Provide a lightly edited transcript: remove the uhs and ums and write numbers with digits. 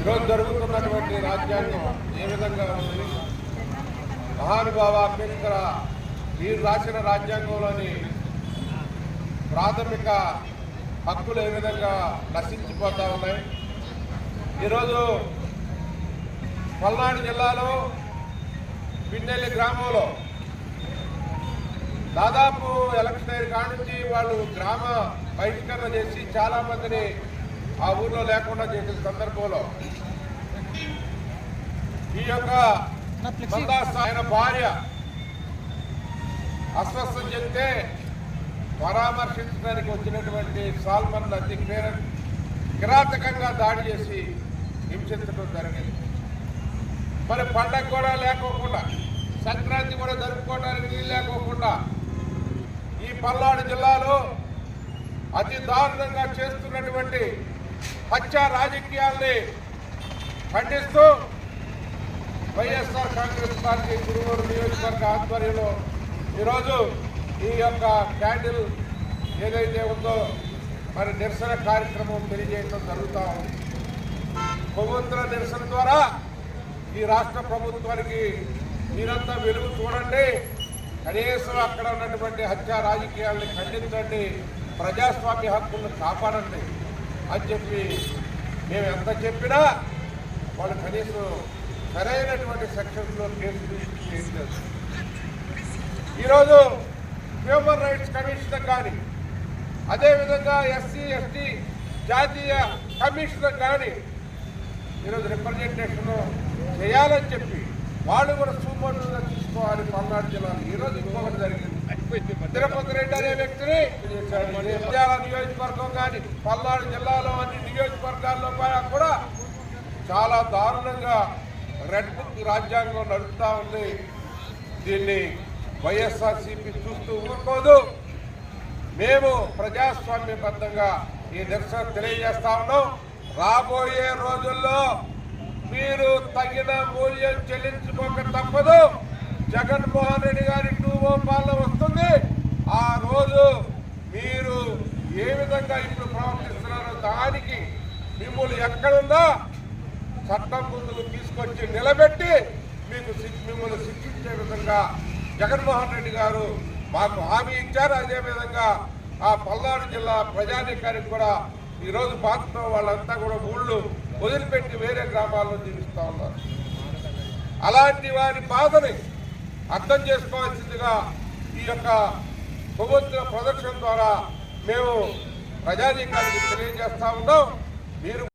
ఈరోజు జరుగుతున్నటువంటి రాజ్యాంగం ఏ విధంగా ఉంది, మహానుభావ అంబేద్కర్ మీరు రాసిన రాజ్యాంగంలోని ప్రాథమిక హక్కులు ఏ విధంగా నశించిపోతూ ఉన్నాయి. ఈరోజు పల్నాడు జిల్లాలో పిన్నెల్లి గ్రామంలో దాదాపు ఎలక్షన్ కాడి నుంచి వాళ్ళు గ్రామ బహిష్కరణ చేసి చాలామందిని ఆ ఊర్లో లేకుండా చేసిన సందర్భంలో ఈ యొక్క ఆయన భార్య అస్వస్థం చెప్తే పరామర్శించడానికి వచ్చినటువంటి సాల్మన్ అతి కిరాతకంగా దాడి చేసి హింసించడం జరిగింది. మరి పండగ కూడా లేకోకుండా, సంక్రాంతి కూడా జరుపుకోవడానికి వీలు లేకోకుండా ఈ పల్నాడు జిల్లాలో అతి దారుణంగా చేస్తున్నటువంటి హత్య రాజకీయాల్ని ఖండిస్తూ వైఎస్ఆర్ కాంగ్రెస్ పార్టీ తిరువూరు నియోజకవర్గ ఆధ్వర్యంలో ఈరోజు ఈ యొక్క క్యాండిల్ ఏదైతే ఉందో మరి నిరసన కార్యక్రమం తెలియజేయడం జరుగుతూ ఉంది. కొవ్వొత్తుల నిరసన ద్వారా ఈ రాష్ట్ర ప్రభుత్వానికి మీరంతా వెలుగు చూడండి, కనీసం అక్కడ ఉన్నటువంటి హత్య రాజకీయాలను ఖండించండి, ప్రజాస్వామ్య హక్కులను కాపాడండి అని చెప్పి మేము ఎంత చెప్పినా వాళ్ళు కనీసం సరైనటువంటి సెక్షన్స్లో కేసులు చేయలేదు. ఈరోజు హ్యూమన్ రైట్స్ కమిషన్ కానీ, అదేవిధంగా ఎస్సీ ఎస్టీ జాతీయ కమిషన్ కానీ ఈరోజు రిప్రజెంటేషన్ చేయాలని చెప్పి వాళ్ళు కూడా సూపర్గా తీసుకోవాలి పల్నాడు జిల్లాలో. ఈరోజు ఇంకొకటి జరిగింది, తిరుపతి రెడ్డి అనే వ్యక్తిని నియోజకవర్గం కానీ పల్నాడు జిల్లాలో అన్ని నియోజకవర్గాల్లో కూడా చాలా దారుణంగా రెడ్ బుక్ రాజ్యాంగం నడుపుతూ ఉంది. దీన్ని వైఎస్ఆర్సీపీ చూస్తూ ఊరుకోదు. మేము ప్రజాస్వామ్యబద్ధంగా ఈ నిరసన తెలియజేస్తా ఉన్నాం. రాబోయే రోజుల్లో మీరు తగిన మూల్యం చెల్లించుకోక తప్పదు. జగన్మోహన్ రెడ్డి గారి 2 పాలన వస్తుంది. ఆ రోజు మీరు ఏ విధంగా ఇప్పుడు ప్రవర్తిస్తున్నారో దానికి మిమ్మల్ని ఎక్కడున్నా చట్టం ముందుకు తీసుకొచ్చి నిలబెట్టి మిమ్మల్ని శిక్షించే విధంగా జగన్మోహన్ రెడ్డి గారు మాకు హామీ ఇచ్చారు. అదేవిధంగా ఆ పల్నాడు జిల్లా ప్రజానీకానికి కూడా ఈరోజు బాధితున్న వాళ్ళంతా కూడా ఊళ్ళు వదిలిపెట్టి వేరే గ్రామాల్లో జీవిస్తూ ఉన్నారు. అలాంటి వారి బాధని అర్థం చేసుకోవాల్సిందిగా ఈ యొక్క కొవ్వొత్తుల ప్రదర్శన ద్వారా మేము ప్రజానీకానికి తెలియజేస్తా ఉన్నాం. మీరు